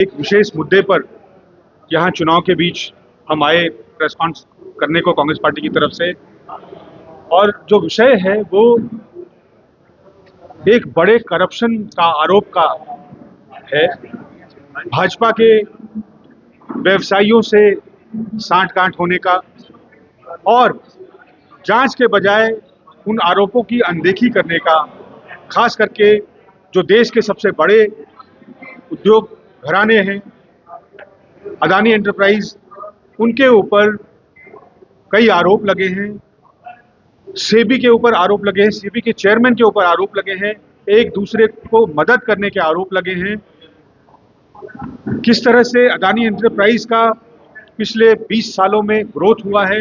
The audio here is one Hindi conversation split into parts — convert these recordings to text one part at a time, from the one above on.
एक विशेष मुद्दे पर यहाँ चुनाव के बीच हम आए प्रेस कॉन्फ्रेंस करने को कांग्रेस पार्टी की तरफ से, और जो विषय है वो एक बड़े करप्शन का आरोप का है। भाजपा के व्यवसायियों से सांठ-गांठ होने का और जांच के बजाय उन आरोपों की अनदेखी करने का, खास करके जो देश के सबसे बड़े उद्योग घराने हैं, अदानी एंटरप्राइज, उनके ऊपर कई आरोप लगे हैं। सेबी के ऊपर आरोप लगे हैं, सेबी के चेयरमैन के ऊपर आरोप लगे हैं, एक दूसरे को मदद करने के आरोप लगे हैं। किस तरह से अदानी एंटरप्राइज का पिछले 20 सालों में ग्रोथ हुआ है।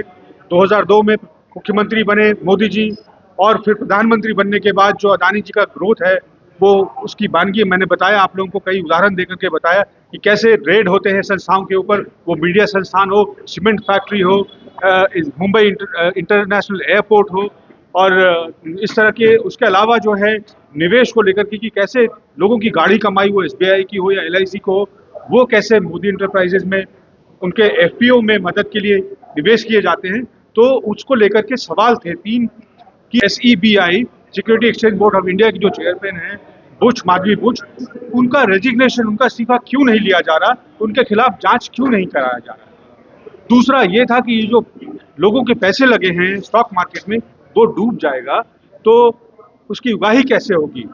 2002 में मुख्यमंत्री बने मोदी जी, और फिर प्रधानमंत्री बनने के बाद जो अदानी जी का ग्रोथ है वो उसकी वानगी मैंने बताया, आप लोगों को कई उदाहरण देकर के बताया कि कैसे रेड होते हैं संस्थाओं के ऊपर, वो मीडिया संस्थान हो, सीमेंट फैक्ट्री हो, मुंबई इंटरनेशनल एयरपोर्ट हो, और इस तरह के। उसके अलावा जो है निवेश को लेकर के कि कैसे लोगों की गाढ़ी कमाई, वो SBI की हो या LIC को हो, वो कैसे मोदी इंटरप्राइजेज में उनके FPO में मदद के लिए निवेश किए जाते हैं। तो उसको लेकर के सवाल थे 3 कि SEBI, security exchange board of India की जो चेयरमैन है माधवी बुच, उनका रेजिग्नेशन, उनका इस्तीफा क्यों नहीं लिया जा रहा, उनके खिलाफ जांच क्यों नहीं कराया जा रहा। दूसरा ये था कि ये जो लोगों के पैसे लगे हैं स्टॉक मार्केट में वो डूब जाएगा तो उसकी उगाही कैसे होगी,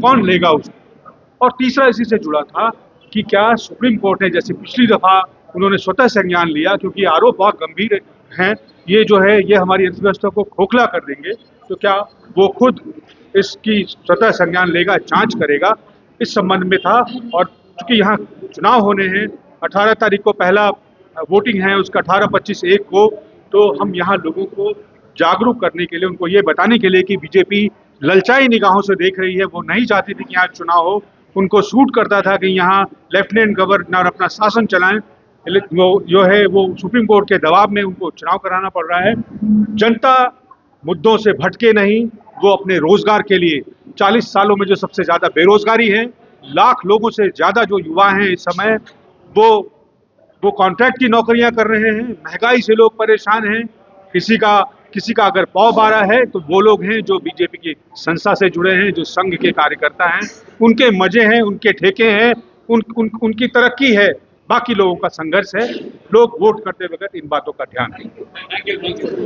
कौन लेगा उसको। और तीसरा इसी से जुड़ा था कि क्या सुप्रीम कोर्ट ने, जैसे पिछली दफा उन्होंने स्वतः संज्ञान लिया, क्योंकि आरोप बहुत गंभीर हैं, ये जो है ये हमारी अर्थव्यवस्था को खोखला कर देंगे, तो क्या वो खुद इसकी स्वतः संज्ञान लेगा, जांच करेगा, इस संबंध में था। और चूंकि यहाँ चुनाव होने हैं, 18 तारीख को पहला वोटिंग है, उसका 18, 25, 1 को, तो हम यहाँ लोगों को जागरूक करने के लिए, उनको ये बताने के लिए कि बीजेपी ललचाई निगाहों से देख रही है, वो नहीं चाहती थी कि यहाँ चुनाव हो, उनको सूट करता था कि यहाँ लेफ्टिनेंट गवर्नर अपना शासन चलाएं, वो जो है वो सुप्रीम कोर्ट के दबाव में उनको चुनाव कराना पड़ रहा है। जनता मुद्दों से भटके नहीं, वो अपने रोजगार के लिए 40 सालों में जो सबसे ज्यादा बेरोजगारी है, लाख लोगों से ज्यादा जो युवा हैं इस समय, वो कॉन्ट्रैक्ट की नौकरियां कर रहे हैं, महंगाई से लोग परेशान हैं। किसी का अगर पौ बारा है तो वो लोग हैं जो बीजेपी की संस्था से जुड़े हैं, जो संघ के कार्यकर्ता हैं, उनके मजे हैं, उनके ठेके हैं, उनकी तरक्की है, बाकी लोगों का संघर्ष है। लोग वोट करते वक्त इन बातों का ध्यान रखें।